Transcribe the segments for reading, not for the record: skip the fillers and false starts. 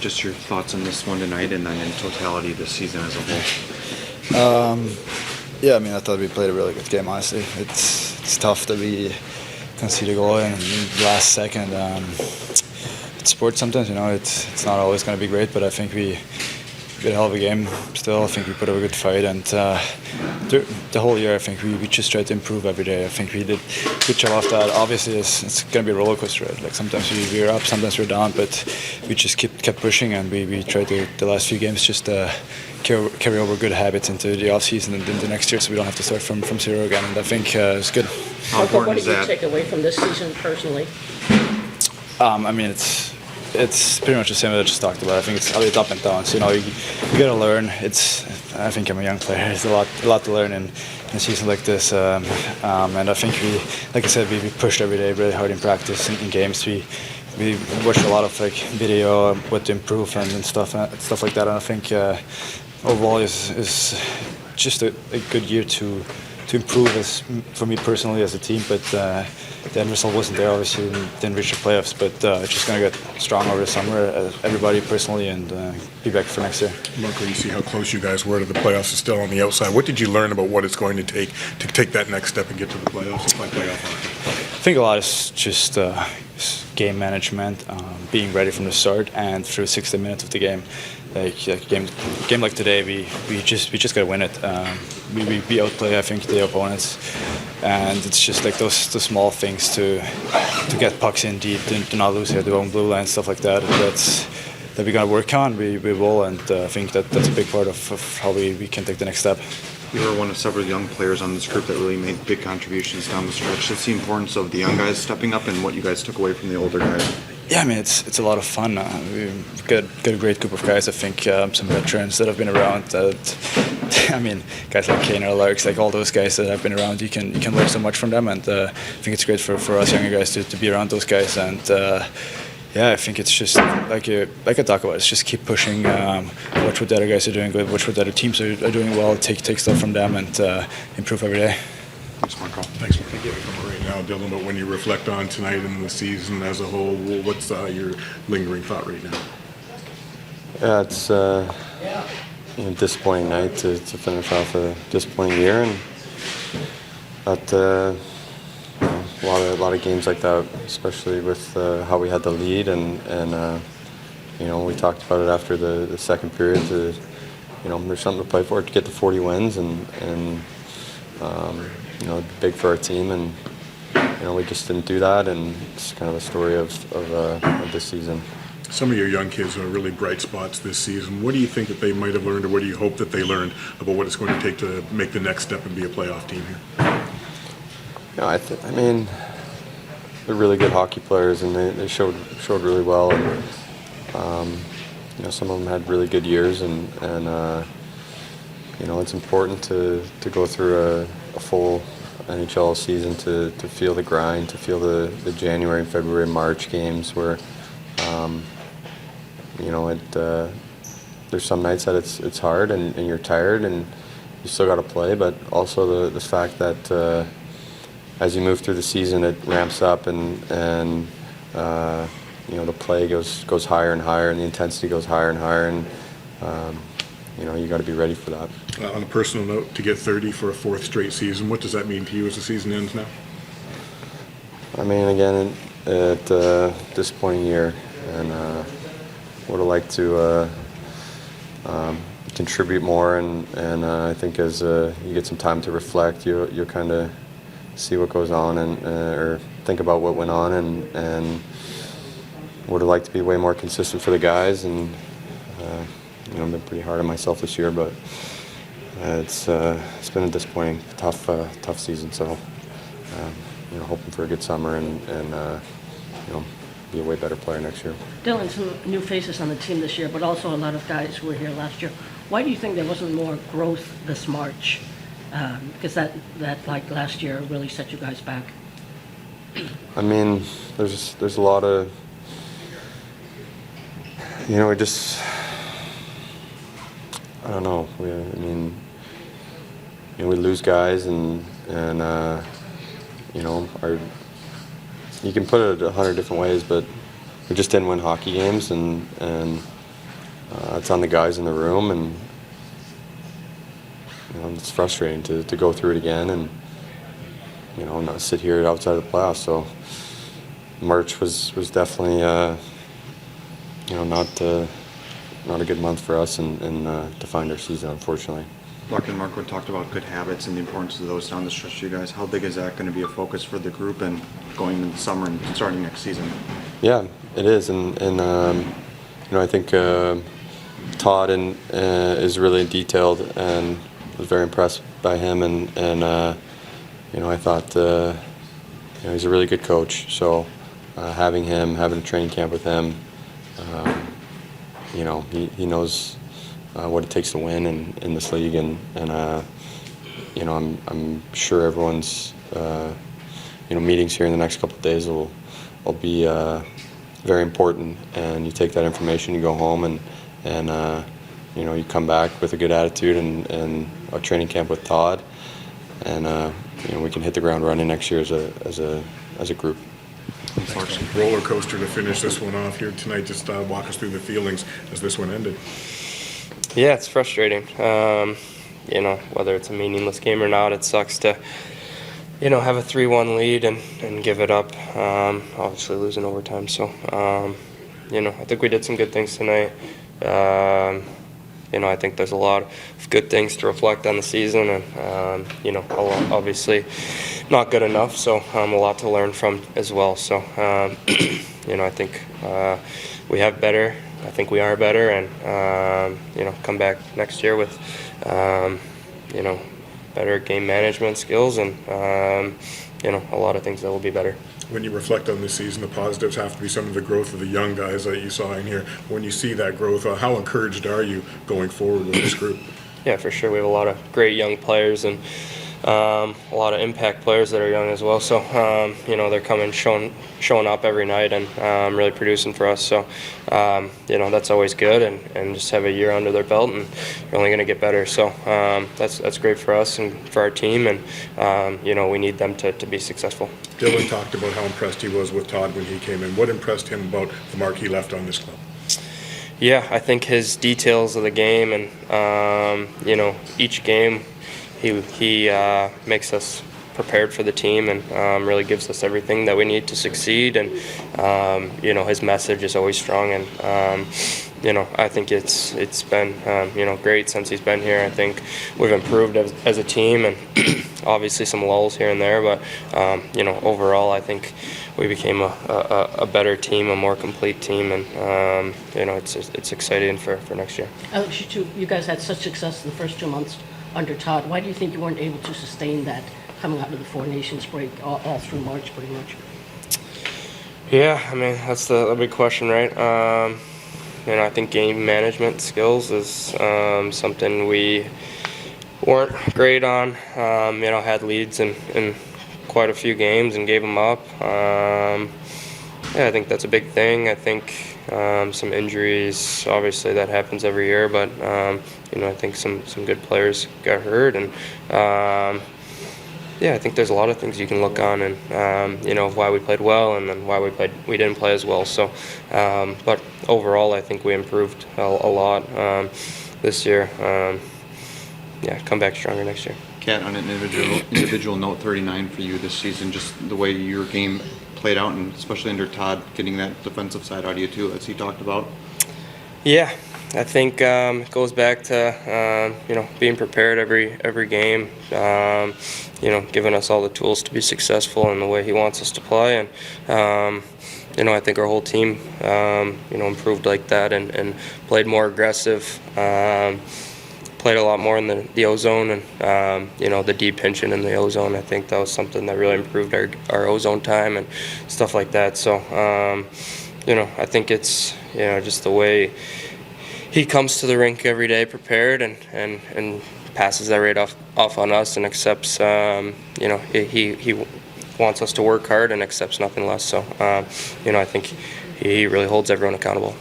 Just your thoughts on this one tonight, and then in totality this season as a whole. Yeah, I mean, I thought we played a really good game. Honestly, it's tough that we concede a goal in the last second. It's sports sometimes, you know. It's not always going to be great, but I think we did a hell of a game. Still, I think we put up a good fight, and the whole year, I think we just tried to improve every day. I think we did a good job of that. Obviously, it's going to be a roller coaster, right? Like sometimes we're up, sometimes we're down, but we just kept pushing, and we tried to the last few games just carry over good habits into the off season and into next year, so we don't have to start from zero again. And I think it's good. How important what is did you that? take away from this season personally? I mean, it's pretty much the same that I just talked about. I think it's up and downs. You know, you got to learn. I think I'm a young player. There's a lot to learn in a season like this. And I think like I said, we pushed every day really hard in practice, in games. We watched a lot of like video, what to improve and stuff like that. And I think overall is just a good year to improve for me personally as a team, but the end result wasn't there. Obviously, didn't reach the playoffs, but just going to get strong over the summer, everybody personally, and be back for next year. Marco, you see how close you guys were to the playoffs, is still on the outside. What did you learn about what it's going to take that next step and get to the playoffs and play playoff hockey? I think a lot is just game management, being ready from the start and through 60 minutes of the game. Like game like today, we just got to win it. We outplay, I think, the opponents, and it's just like those small things to get pucks in deep, to not lose here, the own blue line, stuff like that. That we're gonna work on. We will, and I think that's a big part of how we can take the next step. You were one of several young players on this group that really made big contributions down the stretch. Just the importance of the young guys stepping up and what you guys took away from the older guys. Yeah, I mean, it's a lot of fun. We've got a great group of guys. I think some veterans that have been around. I mean, guys like Kane or Larkin, like all those guys that have been around, you can learn so much from them. And I think it's great for us younger guys to be around those guys. And yeah, I think it's just like I talk about. It's just keep pushing. Watch what the other guys are doing good. Watch what the other teams are doing well. Take stuff from them and improve every day. Thanks, Marco. Thanks, Marco. Right now, Dylan, but when you reflect on tonight and the season as a whole, what's your lingering thought right now? Yeah, it's a disappointing night to finish off a disappointing year, and but a lot of games like that, especially with how we had the lead, and we talked about it after the second period. There's something to play for to get to 40 wins, and big for our team, and we just didn't do that, and it's kind of a story of this season. Some of your young kids are really bright spots this season. What do you think that they might have learned, or what do you hope that they learned about what it's going to take to make the next step and be a playoff team here? I mean, they're really good hockey players, and they showed really well, and some of them had really good years, and it's important to go through a full NHL season to feel the grind, to feel the January, February, March games where there's some nights that it's hard and you're tired and you still got to play, but also the fact that as you move through the season it ramps up and the play goes higher and higher and the intensity goes higher and higher, and you got to be ready for that. On a personal note, to get 30 for a fourth straight season, what does that mean to you as the season ends now? I mean, again, it's a disappointing year, and would have liked to contribute more, and I think as you get some time to reflect, you'll kind of see what goes on or think about what went on, and would have liked to be way more consistent for the guys, and I've been pretty hard on myself this year, but it's been a disappointing, tough season. So, hoping for a good summer and be a way better player next year. Dylan, some new faces on the team this year, but also a lot of guys who were here last year. Why do you think there wasn't more growth this March? Because that like last year really set you guys back. I mean, there's a lot of we just. I don't know. We lose guys, and you can put it 100 different ways, but we just didn't win hockey games, and it's on the guys in the room, and it's frustrating to go through it again and not sit here outside of the playoffs. So March was definitely not a good month for us and to find our season, unfortunately. Larkin and Marco talked about good habits and the importance of those down the stretch for you guys. How big is that going to be a focus for the group and going into the summer and starting next season? Yeah, it is, and I think Todd is really detailed, and was very impressed by him, and I thought he's a really good coach. So having a training camp with him, he knows what it takes to win in this league, and I'm sure everyone's meetings here in the next couple of days will be very important. And you take that information, you go home, and you come back with a good attitude and a training camp with Todd, and we can hit the ground running next year as a group. Roller coaster to finish this one off here tonight. Just walk us through the feelings as this one ended. Yeah, it's frustrating. Whether it's a meaningless game or not, it sucks to, have a 3-1 lead and give it up. Obviously losing overtime. So, I think we did some good things tonight. I think there's a lot of good things to reflect on the season, and obviously not good enough. So a lot to learn from as well. So I think we have better. I think we are better, and come back next year with better game management skills, and a lot of things that will be better. When you reflect on this season, the positives have to be some of the growth of the young guys that you saw in here. When you see that growth, how encouraged are you going forward with this group? Yeah, for sure. We have a lot of great young players, and a lot of impact players that are young as well. So, they're coming, showing up every night, and really producing for us. So, that's always good, and just have a year under their belt, and you're only going to get better. So, that's great for us and for our team, and we need them to be successful. Dylan talked about how impressed he was with Todd when he came in. What impressed him about the mark he left on this club? Yeah, I think his details of the game, and each game. He makes us prepared for the team, and really gives us everything that we need to succeed. And his message is always strong, and I think it's been great since he's been here. I think we've improved as a team, and obviously some lulls here and there, but overall I think we became a better team, a more complete team, and it's exciting for next year. Alex, you guys had such success in the first 2 months under Todd. Why do you think you weren't able to sustain that coming out of the Four Nations break all through March, pretty much? Yeah, I mean, that's the big question, right? I think game management skills is something we weren't great on. Had leads in quite a few games and gave them up. I think that's a big thing. I think some injuries, obviously that happens every year, but I think some good players got hurt, and I think there's a lot of things you can look on, and why we played well, and then why we didn't play as well. So, but overall, I think we improved a lot this year. Come back stronger next year. Kat, on an individual note, 39 for you this season, just the way your game played out, and especially under Todd, getting that defensive side out of you too, as he talked about. Yeah, I think it goes back to being prepared every game, giving us all the tools to be successful in the way he wants us to play, and I think our whole team improved like that, and played more aggressive. Played a lot more in the O-zone, and the deep pinching in the O-zone. I think that was something that really improved our O-zone time and stuff like that. So I think it's just the way he comes to the rink every day prepared, and passes that right off on us, and accepts he wants us to work hard and accepts nothing less. So I think he really holds everyone accountable.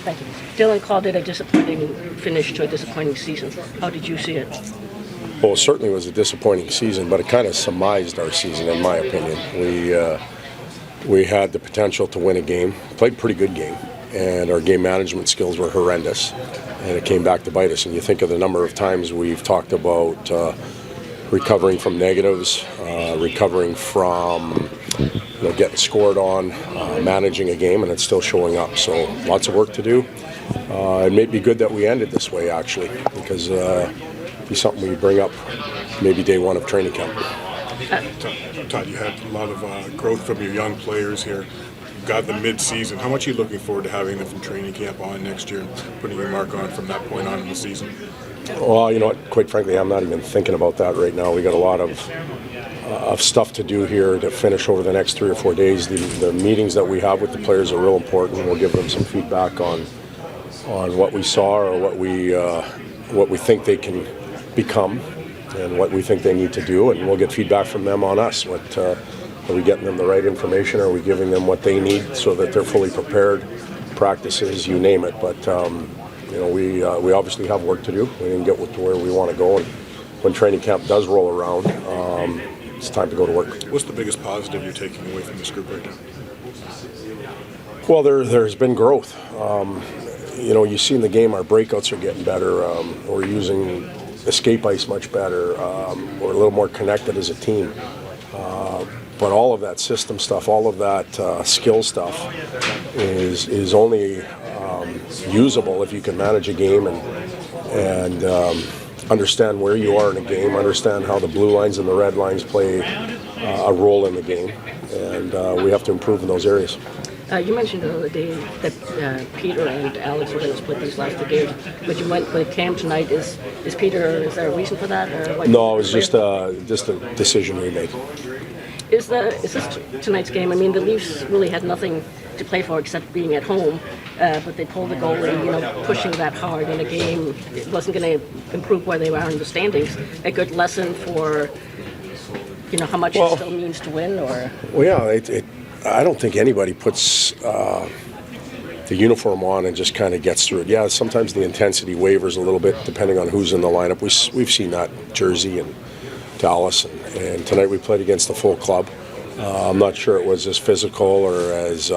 Thank you. Dylan called it a disappointing finish to a disappointing season. How did you see it? Well, it certainly was a disappointing season, but it kind of surmised our season, in my opinion. we had the potential to win a game, played a pretty good game, and our game management skills were horrendous, and it came back to bite us. And you think of the number of times we've talked about recovering from negatives, recovering from getting scored on, managing a game, and it's still showing up. So lots of work to do. It may be good that we ended this way, actually, because it'd be something we bring up maybe day one of training camp. Todd, you had a lot of growth from your young players here. You've got the mid-season. How much are you looking forward to having them from training camp on next year, putting your mark on from that point on in the season? Well, you know what, quite frankly, I'm not even thinking about that right now. We got a lot of stuff to do here to finish over the next 3 or 4 days. The meetings that we have with the players are real important. We'll give them some feedback on what we saw or what we think they can become and what we think they need to do, and we'll get feedback from them on us. Are we getting them the right information? Are we giving them what they need so that they're fully prepared? Practices, you name it. But we obviously have work to do. We didn't get to where we want to go, and when training camp does roll around, it's time to go to work. What's the biggest positive you're taking away from this group right now? Well, there's been growth. You see in the game our breakouts are getting better. We're using escape ice much better. We're a little more connected as a team. But all of that system stuff, all of that skill stuff is only usable if you can manage a game and understand where you are in a game, understand how the blue lines and the red lines play a role in the game, and we have to improve in those areas. You mentioned the other day that Peter and Alex were going to split these last 2 games, but you went with Cam tonight. Is there a reason for that? Or No, it was just a decision we made. Is this tonight's game? I mean, the Leafs really had nothing to play for except being at home, but they pulled the goalie, pushing that hard in a game. It wasn't going to improve where they were in the standings. A good lesson for, how much it still means to win, or? Well, yeah, I don't think anybody puts the uniform on and just kind of gets through it. Yeah, sometimes the intensity wavers a little bit depending on who's in the lineup. We've seen that Jersey and Dallas, and tonight we played against the full club. I'm not sure it was as physical or as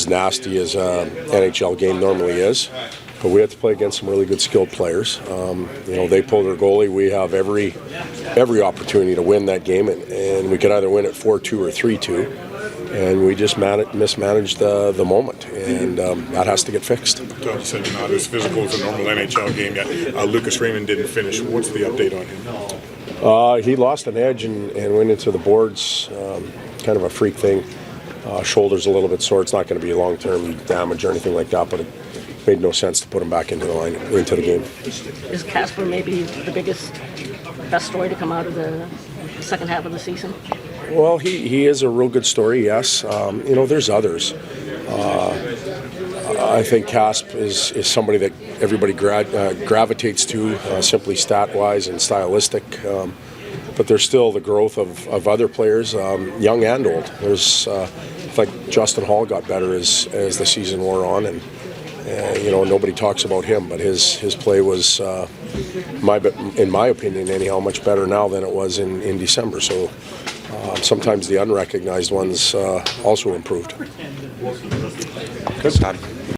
nasty as an NHL game normally is, but we had to play against some really good skilled players. They pulled their goalie. We have every opportunity to win that game, and we could either win it 4-2 or 3-2. And we just mismanaged the moment, and that has to get fixed. Todd, you said you're not as physical as a normal NHL game yet. Lucas Raymond didn't finish. What's the update on him? He lost an edge and went into the boards, kind of a freak thing. Shoulder's a little bit sore. It's not going to be long-term damage or anything like that, but it made no sense to put him back into the game. Is Kasper maybe the best story to come out of the second half of the season? Well, he is a real good story, yes. There's others. I think Kasp is somebody that everybody gravitates to, simply stat-wise and stylistic. But there's still the growth of other players, young and old. There's, like Justin Hall got better as the season wore on, and nobody talks about him, but his play was, in my opinion anyhow, much better now than it was in December. So sometimes the unrecognized ones also improved. Good, Todd.